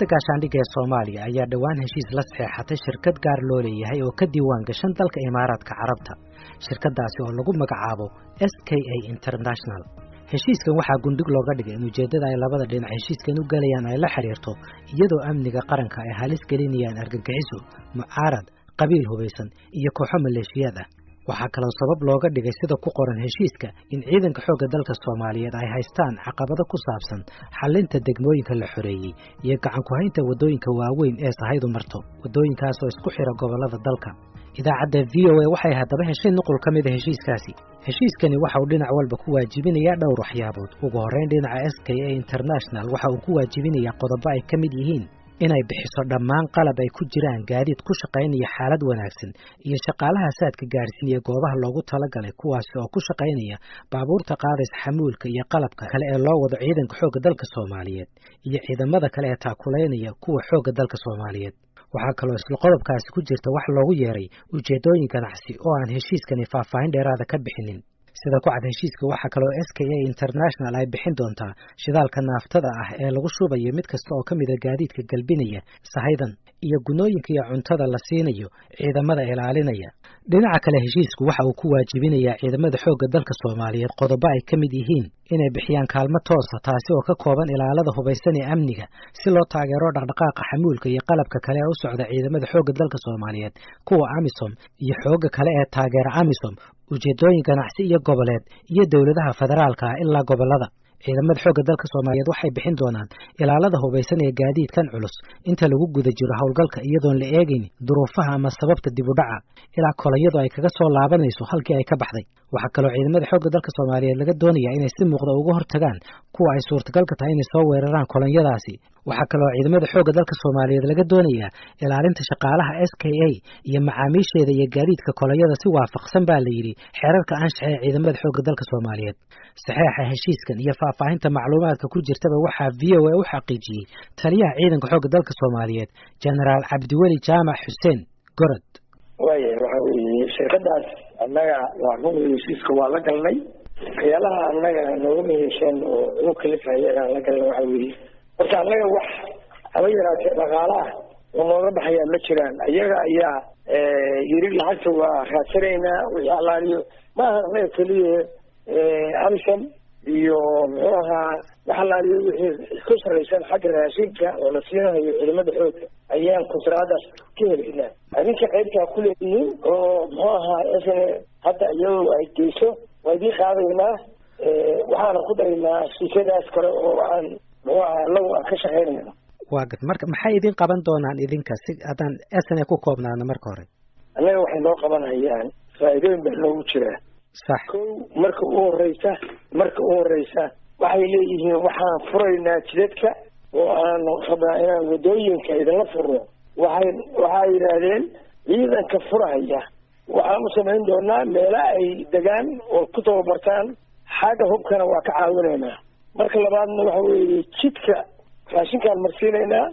gaashaandhigga ee Soomaaliya ayaa dhawaan heshiis la saxeexatay shirkad gaar loo leeyahay oo ka diiwaan gashan dalka Imaaraadka Carabta. Shirkadaasi oo lagu magacaabo SKA International. Heshiiskan waxaa gundhig looga dhigay in ujeedada ay labada dhinac heshiiskan u galayaan ay la xiriirto iyadoo amniga qaranka ay halis gelinayaan argagixiso, mucaarad, qabiil hubeysan iyo kooxo maleeshiyad ah. waxaa kaloo sabab looga dhigay sida ku qoran heshiiska in ciidanka xoogga dalka Soomaaliyeed ay haystaan caqabado ku saabsan xallinta degmooyinka la xoreeyay iyo gacan ku haynta wadooyinka waaweyn ee sahaydu marto, wadooyinkaas oo isku xira gobolada dalka. Idaacadda VOA waxay haddaba heshay nuqul ka mid ah heshiiskaasi. Heshiiskani waxa uu dhinac walba ku waajibinayaa dhowr waxyaabood. Ugu horreyn, dhinaca SKA International waxa uu ku waajibinayaa qodobo ay ka mid yihiin inay bixiso dhammaan qalab ay ku jiraan gaadiid ku shaqaynaya xaalad wanaagsan iyo shaqaalaha saadka gaarsiinaya goobaha loogu talagalay, kuwaas oo ku shaqaynaya baabuurta qaadaysa xamuulka iyo qalabka kale ee loo wado ciidanka xoogga dalka Soomaaliyeed iyo ciidamada kale ee taakuleynaya kuwa xoogga dalka Soomaaliyeed. waxaa kaloo isla qodobkaasi ku jirta wax loogu yeeray ujeedooyin ganacsi oo aan heshiiskani faahfaahin dheeraada ka bixinin. sida ku cad heshiiska waxaa kaloo SKA International ay bixin doontaa shidaalka naaftada ah ee lagu shubayo mid kasta oo ka mid ah gaadiidka galbinaya sahaydan iyo gunooyinka iyo cuntada la siinayo ciidamada ilaalinaya. dhinaca kale, heshiisku waxa uu ku waajibinayaa ciidamada xoogga dalka Soomaaliyeed qodobo ay ka mid yihiin inay bixiyaan kaalmo toosa, taasi oo ka kooban ilaalada hubeysan ee amniga si loo taageero dhaqdhaqaaqa xamuulka iyo qalabka kale ee u socda ciidamada xoogga dalka Soomaaliyeed, kuwa AMISOM iyo xoogga kale ee taageera AMISOM, ujeedooyin ganacsi iyo goboleed iyo dawladaha federaalka ah ilaa gobolada. ciidamada xoogga dalka Soomaaliyeed waxay bixin doonaan ilaalada hubeysan ee gaadiidkan culus inta lagu guda jiro howlgalka, iyadoon la eegayn duruufaha ama sababta dib u dhaca ilaa kolayadu ay kaga soo laabanayso halkii ay ka baxday. waxaa kaloo ciidamada xoogga dalka Soomaaliyeed laga doonayaa inay si muuqda uga hortagaan kuwa ay suurtagalka tahay inay soo weeraraan kolonyadaasi. waxaa kaloo ciidamada xoogga dalka Soomaaliyeed laga doonayaa ilaalinta shaqaalaha SKA iyo macaamiisheeda iyo gaadiidka kolonyada si waafaqsan baa la yidhi xeerarka anshaxa ee ciidamada xoogga dalka Soomaaliyeed. saxeexa heshiiskan iyo faahfaahinta macluumaadka ku jirtaba waxaa VOA u xaqiijiyey taliyaha ciidanka xoogga dalka Soomaaliyeed Generaal Cabdiweli Jaamac Xuseen Gorod. waxa weeye shirkadaas annaga waa heshiiska waa la galnay. waxyaalaha annaga nooga maheshaan oo ugu kalifaya aan la galnay waxa weeye horta annaga wax haba yaraatee dhaqaale ah oo nooga baxayaa ma jiraan. iyaga ayaa yiri lacagta waa raadsanaynaa wixii allaaliyo maaha annaga keliya AMISOM iyo muxuu ahaa wax allaaliyo wixii ku sarraysan xagga raashinka oo la siinayo ciidamada xoogga ayaan kontraadaas ka helaynaa. adinka qaybtaa ku leeyihiin oo muxuu ahaa isna hadda iyadoo ay geyso waa idiin qaadaynaa. waxaana ku daraynaa shirkadaas kale oo aan muxuu ahaa lagu aan ka shaqaynayno. waa gad marka maxay idin qaban doonaan idinka si haddaan SNA ku koobnaano marka hore? annaga waxay noo qabanayaan faa'iidooyin baa noogu jiraa. sax. marka u horeysa waxay leeyihiin waxaan furaynaa jidadka oo aan rabnaa inaan wadooyinka idinla furno. waxay yidhaahdeen ciidanka furahaya waxaan u samayn doonaa meelo ay degaan oo ku tababartaan, xagga hubkana waa ka caawinaynaa. marka labaadna waxa weeye jidka raashinkaan marsiinaynaa.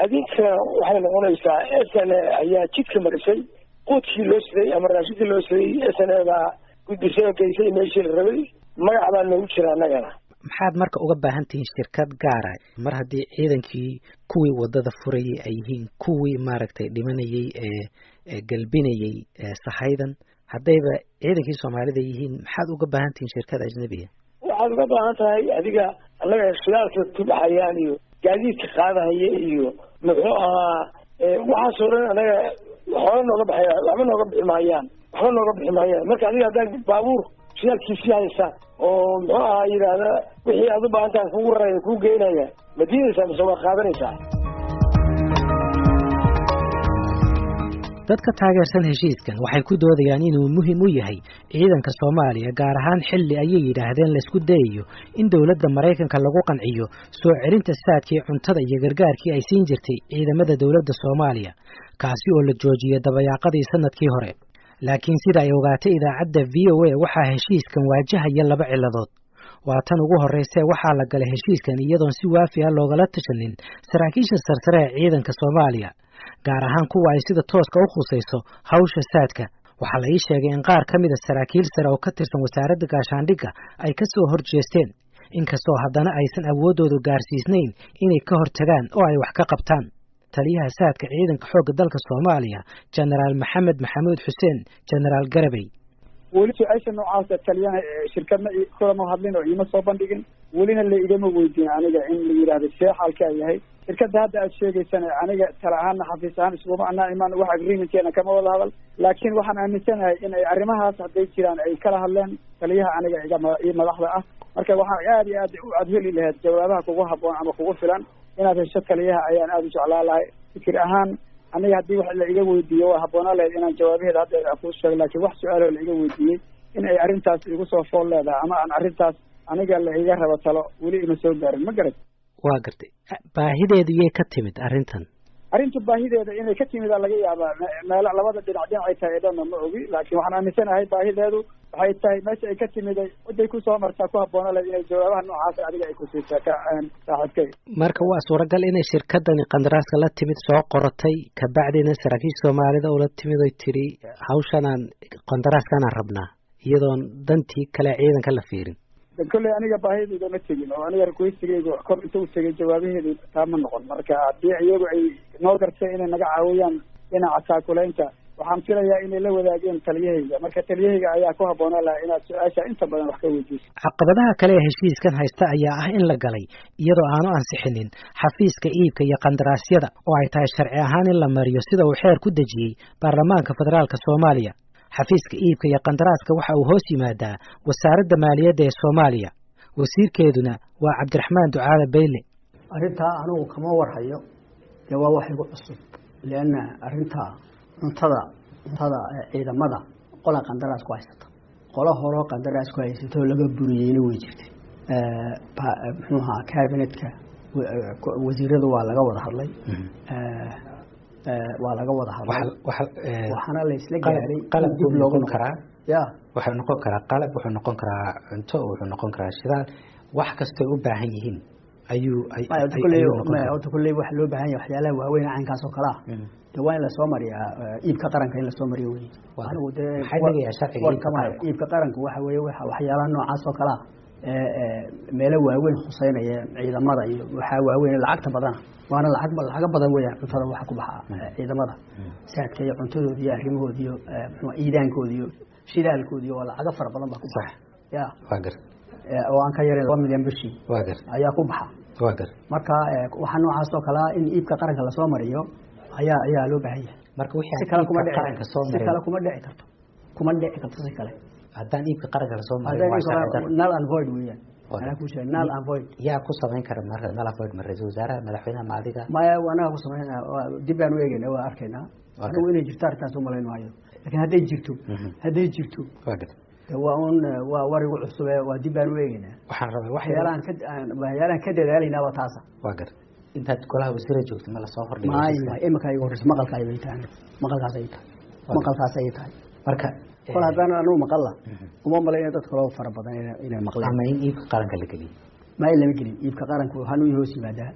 adinkana waxay noqonaysaa SNA ayaa jidka marisay quudkii loo siday ama raashinkii loo siday SNA baa gudisoo geysay meeshii la rabay. magac baa noogu jira annagana. maxaad marka uga baahan tihiin shirkad gaara mar haddii ciidankii kuwii wadada furayay ay yihiin kuwii maaragtay dhimanayay ee galbinayay sahaydan? haddayba ciidankii Soomaalida yihiin maxaad uga baahan tihiin shirkad ajnabiga? waxaad uga baahan tahay adiga annaga shidaalka ku baxayaan iyo gaadiidka qaadahaya iyo muxuu ahaa waxaasoo dhan annaga waxba nooga bixi maayaan. marka adiga haddaan baabuur shidaalkiisii haysa oo muxuu ahaa yidhaahda wixii aad u baahan tahay kugu raraya kuu geynaya ma diidaysaa mise waa qaadanaysaa? dadka taageersan heshiiskan waxay ku doodayaan inuu muhiim u yahay ciidanka Soomaaliya, gaar ahaan xilli ayay yidhaahdeen la isku dayayo in dawladda Maraykanka lagu qanciyo soo celinta saadkii cuntada iyo gargaarkii ay siin jirtay ciidamada dawladda Soomaaliya, kaasi oo la joojiyay dabayaaqadii sanadkii hore. laakiin sida ay ogaatay idaacadda VOA waxaa heshiiskan waajahaya laba ciladood. waa tan ugu horreysay waxaa la galay heshiiskan iyadoon si waafi ah loogala tashanin saraakiisha sarsare ee ciidanka Soomaaliya, gaar ahaan kuwa ay sida tooska u khusayso hawsha saadka. waxaa la ii sheegay in qaar ka mid ah saraakiil sare oo ka tirsan wasaaradda gaashaandhigga ay ka soo horjeesteen inkastoo haddana aysan awooddoodu gaarsiisnayn inay ka hortagaan oo ay wax ka qabtaan. taliyaha saadka ciidanka xoogga dalka Soomaaliya Generaal Maxamed Maxamuud Xuseen Generaal Garabay weli su'aasha noocaas taliyaha shirkadna kulama hadlin oo ima soo bandhigin welina la igama weydiin aniga in la yiraahdo sheexalka yahay shirkadda hadda aad sheegaysan aniga tala ahaan xafiis ahaan isuma anaa imaan wax agreementkeena kama wada hadal laakiin waxaan aaminsanahay in ay arrimahaas hadday jiraan ay kala hadleen taliyaha aniga iyo madaxda ah marka waxaan aad iyo aad u adheli lahayd jawaabaha kugu habboon ama kugu filan inaad hesho taliyaha ayaan aad u jeclaa lahay fikir ahaan aniga haddii wax la iga weydiiyo waa habboonaa lahayd inaan jawaabaheeda hadda kuu sheego laakiin wax su-aaloo la iga weydiiyey in ay arrintaas igu soo fool leedahay ama aan arrintaas aniga la iga rabo talo weli ima soo gaarin ma garat waa gartay baahideedu yay ka timid arrintu baahideeda inay ka timida laga yaabaa meelo labada dhinacay tahay dhanna ma ogi laakiin waxaan aaminsanahay baahideedu waxay tahay meesha ay ka timiday waday ku soo martaa ku habboona lahayd inay jawaabaha noocaas adiga ay ku siisaa saaxiibkay marka waa suuragal inay shirkadani qandaraaska la timid soo qoratay kabacdina saraakiisha Soomaalida oo la timid ay tiri hawshanaan qandaraaskanaan rabnaa iyadoon dantii kale ciidanka la fiirin كل أنا جباهي إذا مثلين أو أنا ركويس تجي كم تو تجي جوابه إذا تام نقول مركا أبيع يجوا أي نقدر شيء إن نجا عويان إن عساكولا أنت وحمسنا يا إن لو ذا جين تليه مركا تليه يا كوها بونا لا إن أشياء أنت بدنا نحكي جيس عقبتها كلاه هشيس كان هيستأيا إن لقلي يدو أنا أنسحنين حفيز كإيب كي قندراس يدا وعيتها الشرع هان إلا مريو سيدا وحير كدجي برلمان كفدرال كسوماليا xafiiska iibka iyo qandaraaska waxa uu hoos yimaadaa wasaaradda maaliyadda ee Soomaaliya wasiirkeeduna waa Cabdiraxmaan Ducaale Beyle arinta anigu kama warhayo waa wax igu cusub leena arinta cuntada ciidamada qola qandaraas ku haysata qola horo qandaraas ku haysato laga buriyay way jirtay muxuuha cabinetka wasiiradu waa laga wada hadlay waa laga wada hadlay waxana la isla gaaray qalab dib loogu karaa ya waxa noqon karaa qalab waxa noqon karaa cunto waxa noqon karaa shidaal wax kasta u baahan yihiin ayuu kullee wax loo baahan yahay waxyaalaha waaweyn caankaas oo kala dawaan la soo mariyaa iibka qaranka in la soo mariyo weey anigu xaddiga sharciga iibka qaranka waxa weeye waxyaalaha noocaas oo kala meelo waaweyn xuseynaya ciidamada iyo waxa waaweyn lacagta badan waana lacag badan weeyaan cuntada waxa ku baxa ciidamada saadka iyo cuntadooda iyo arrimahood iyo ciidankood iyo shidaalkood iyo lacag fara badan baa ku baxa ya waagar oo aan ka yareen 1 milyan bishii waagar ayaa ku baxa waagar marka waxa noocaas oo kala in iibka qaranka la soo mariyo ayaa loo baahan yahay marka wixii qaranka soo mariyo kala kuma dhici karto si kale haddaan iibka qaranka la soo mariyo null and void weeyaan أنا أقول شيء نال أفويد يا قصة من كرم مرة نال أفويد من رئيس وزراء مدحونا مع ذيك ما وأنا قصة من دبان ويجن هو أركينا أنا وين جرتار كاسو ملاين وايو لكن هذا يجرتو واجد هو أون ووري وعصبة ودبان ويجن وحرب يالان كده ذالي نوا تاسا واجد أنت تقولها بسيرة جوت ما لا صافر ما إما كاي ورس مقال كاي بيتان مقال كاسيتان مركا كل هذا أنا مقالة وما ملاين تدخلوا فرب بدن إلى مقالة ما يبقى قارن كلكلي ما إلا مقلي يبقى قارن كله هنو يهوسي ماذا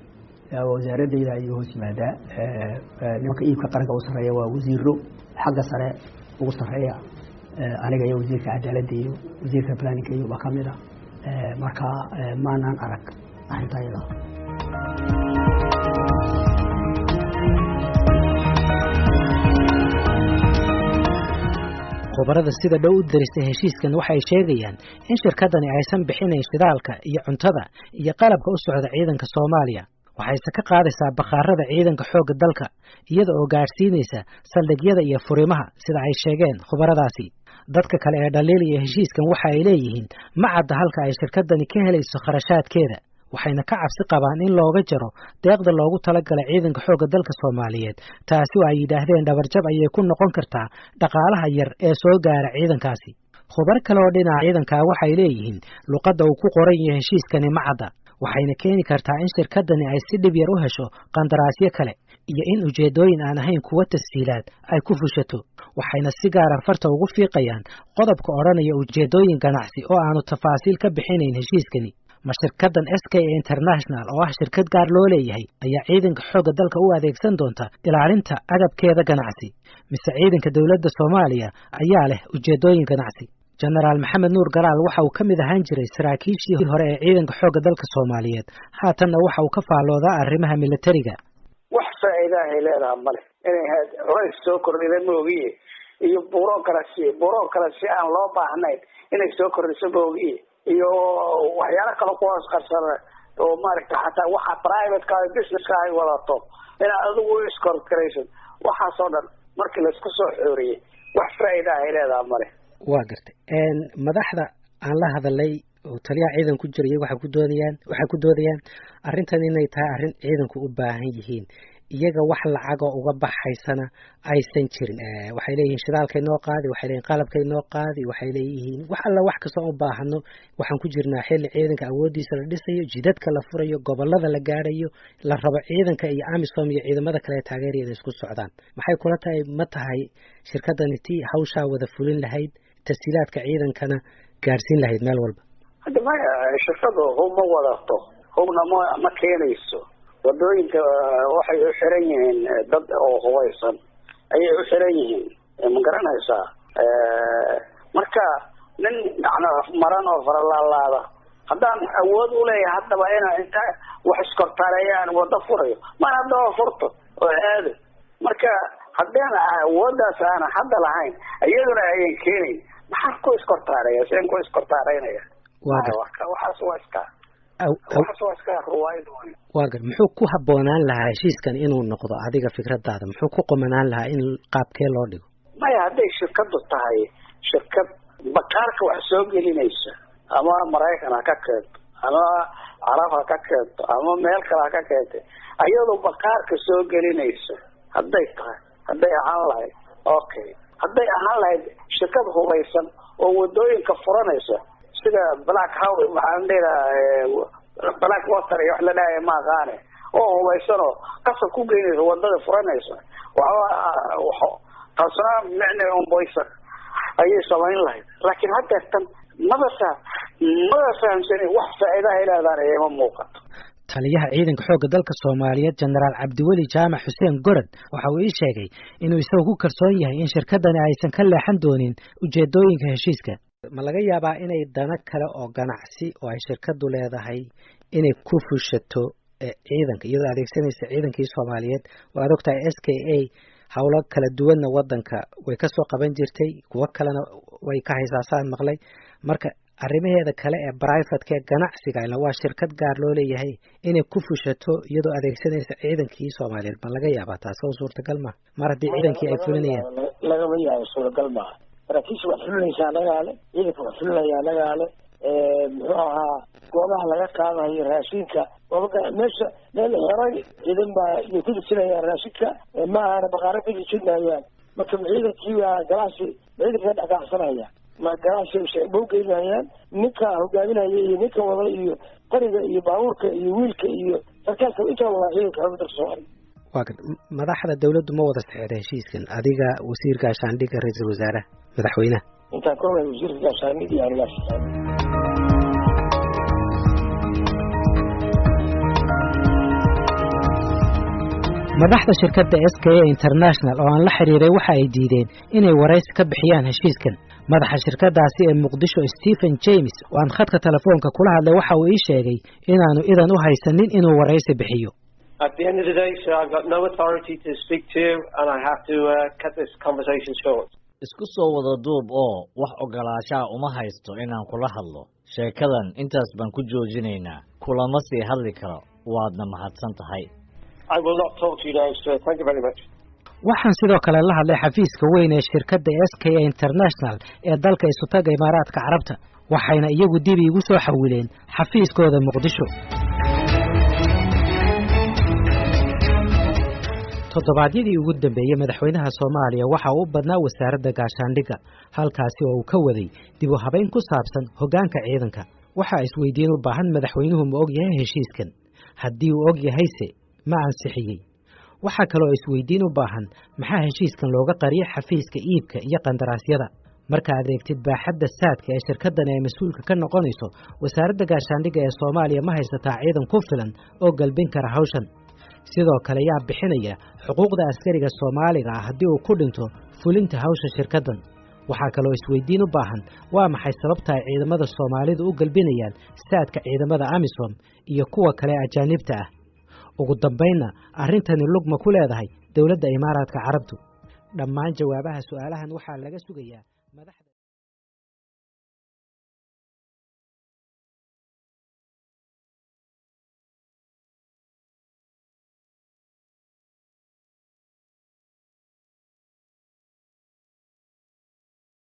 وزارة إلى يهوسي ماذا نبقى يبقى قارن كوسرية ووزيره حق سريع وسريع أنا جاي وزير كعدالة ديو وزير كبلاني كيو بكاميرا مركا ما نان أرك أنت يلا khubarada sida dhow u daristay heshiiskan waxay sheegayaan in shirkadani aysan bixinayn shidaalka iyo cuntada iyo qalabka u socda ciidanka Soomaaliya waxayse ka qaadaysaa bakhaarada ciidanka xoogga dalka iyada oo gaarsiinaysa saldhigyada iyo furimaha sida ay sheegeen khubaradaasi dadka kale ee dhaliilaya heshiiskan waxa ay leeyihiin ma cadda halka ay shirkadani ka helayso kharashaadkeeda waxayna ka cabsi qabaan in looga jaro deeqda loogu talagalay ciidanka xoogga dalka Soomaaliyeed taasi oo ay yiraahdeen dhabarjab ayay ku noqon kartaa dhaqaalaha yar ee soo gaara ciidankaasi khubar kale oo dhinaca ciidanka waxay leeyihiin luqadda uu ku qoran yahay heshiiskani ma cadda waxayna keeni kartaa in shirkadani ay si dhib yar u hesho qandaraasyo kale iyo in ujeedooyin aan ahayn kuwa tashiilaad ay ku fushato waxayna si gaar ah farta ugu fiiqayaan qodobka oranaya ujeedooyin ganacsi oo aanu tafaasiil ka bixinayn heshiiskani ma shirkadan SKA International oo ah shirkad gaar loo leeyahay ayaa ciidanka xoogga dalka u adeegsan doonta ilaalinta agabkeeda ganacsi mise ciidanka dawladda Soomaaliya ayaa leh ujeedooyin ganacsi Generaal Maxamed Nuur Galaal waxa uu ka mid ahaan jiray saraakiishii hore ee ciidanka xoogga dalka Soomaaliyeed haatanna waxa uu ka faaloodaa arrimaha militariga. wax faa'iido ah ay leedahay male inay culays soo kordhida moogiye iyo bureaucracy aan loo baahnayn inay soo kordhiso moogiye iyo waxyaalo kale ku hoos qarsan oo maaragtay xataa waxa private-ka iyo business-ka ay wadato in adigu iskorkaraysan waxaasoo dhan markii la isku soo xooriyey wax faa'iido ah ay leedahay male. waa gartay madaxda aan la hadalay oo taliyaha ciidan ku jiray waxay ku doodayaan arrintan inay tahay arrin ciidanku u baahan yihiin iyaga wax lacag oo uga baxaysana aysan jirin waxay leeyihiin shidaalkay noo qaadi waxay leeyihiin qalabkay noo qaadi waxay leeyihiin wax alla wax kasta oo baahano waxaan ku jirnaa xilli ciidanka awoodiisa la dhisayo jidadka la furayo gobolada la gaarayo la rabo ciidanka iyo AMISOM iyo ciidamada kale taageerada isku socdaan maxay kula tahay ma tahay shirkadani tii hawsha wada fulin lahayd tasiilaadka ciidankana gaarsiin lahayd meel walba hadda ma shirkadu huma wadato hubna ma keenayso wadooyinka waxay u xiran yihiin dad oo hubeysan ayay u xiran yihiin ma garanaysaa marka nin maran oo faralaalaada haddaan awood u leeyahay haddaba inaan inta wax iskortaareeyaan wada furayo mana haddaba furto oo aado marka haddaan awooddaas aan hadda lahayn iyaduna ayan keenayn maxaa ku iskortaareeya seen ku iskortaareynaya waagar muxuu ku habboonaan lahaa heshiiskan inuu noqdo adiga fikradaada muxuu ku qomanaan lahaa in qaabkee loo dhigo maya hadday shirkadu tahay shirkad bakaarka wax soo gelinaysa ama Maraykan ha ka keento ama Carab ha ka keento ama meel kale ha ka keento ayadoo bakaarka soo gelinaysa hadday ahaan lahayd okay hadday ahaan lahayd shirkad hubeysan oo wadooyinka furanaysa sida black house waxaan leeyahay black water iyo wax la dhahay ma qaane oo hubeysan oo qasab ku geynaysa wadada furanaysa waxa taasna macna oo boysa ayay samayn lahayd laakiin hadda tan maba fahamsan wax faa'iido ay leedahay ma muuqato taliyaha ciidanka xoogga dalka Soomaaliyeed Generaal Cabdiweli Jaamac Xuseen Gorod waxa uu ii sheegay inuu isagu ku kalsoon yahay in shirkadani aysan ka leexan doonin ujeedooyinka heshiiska ma laga yaabaa inay dana kale oo ganacsi oo ay shirkadu leedahay inay ku fushato ciidanka iyadoo adeegsanaysa ciidankii Soomaaliyeed oo aad ogtahay SKA hawlo kala duwan wadanka way ka soo qaban jirtay kuwa kalena way ka haysaasaan maqlay marka arrimaheeda kale ee private-ka ganacsiga waa shirkad gaar loo leeyahay inay ku fushato iyadoo adeegsanaysa ciidankii Soomaaliyeed ma laga yaabaa taas oo suurtagal ma mar haddii ciidankii ay fulinayaan lagama yaabo suurtagal ma rakiis wax fulinaysa nagaale ciidanka wax fulinaya nagaale muxuu ahaa goobaha laga qaadayo raashinka meesha meel horay ciidan baa iyo ku jiraya raashinka ma aha baqaaro ku jirayaan marka ciidankii waa ganacsi ciidanka dhaqaaqsanaya ma ganacsi bowgeynayaan ninka hogaaminaya iyo ninka wada iyo qariga iyo baabuurka iyo wiilka iyo sarkaalka inta waa ciidanka xubinta Soomaaliya waaga madaxda dawladdu ma wada saxeexday heshiiskan adiga wasiirka gaashaandhigga ra'iisul wasaaraha madaxweynaha inta kooxda wasiirka gaashaandhigga iyo aniga madaxda shirkadda SKA International oo aan la xiriiray waxa ay diideen inay waraysi ka bixiyaan heshiiskan madaxa shirkadaasi ee Muqdisho Stephen James oo aan khadka telefoonka kula hadlay waxa uu ii sheegay inaanu idan u haysanin inuu waraysi bixiyo At the end of the day, sir, I've got no authority to speak to you and I have to cut this conversation short. Isku soo wada duub oo wax ogolaashaa uma haysto inaan kula hadlo. Sheekadan intaas baan ku joojinaynaa. Kulama sii hadli karo. Waadna mahadsan tahay. I will not talk to you now, sir. Thank you very much. waxaan sidoo kale la hadlay xafiiska weyn ee shirkadda SKA International ee dalka Isutaga Imaaraadka Carabta waxayna iyagu dib igu soo xawileen xafiiskooda Muqdisho toddobaadyadii ugu dambeeyay madaxweynaha Soomaaliya waxa uu badnaa wasaaradda gaashaandhigga halkaasi oo uu ka waday dib u habeyn ku saabsan hoggaanka ciidanka waxa isweydiin u baahan madaxweynuhu ma og yahay heshiiskan haddii uu og yahayse ma ansixiyay waxa kale oo isweydiin u baahan maxaa heshiiskan looga qariyay xafiiska iibka iyo qandaraasyada marka aad eegtid baaxadda saadka ee shirkaddan ay mas'uulka ka noqonayso wasaaradda gaashaandhigga ee Soomaaliya ma haysataa ciidan ku filan oo galbin kara hawshan sidoo kale yaa bixinaya xuquuqda askariga Soomaaliga ah haddii uu ku dhinto fulinta hawsha shirkaddan waxaa kaloo isweydiin u baahan waa maxay sababta ay ciidamada Soomaalidu u galbinayaan saadka ciidamada AMISOM iyo kuwa kale ajaanibta ah ugu dambeynna arrintani lug ma ku leedahay dawladda Imaaraadka Carabtu dhammaan jawaabaha su'aalahan waxaa laga sugayaa madaxda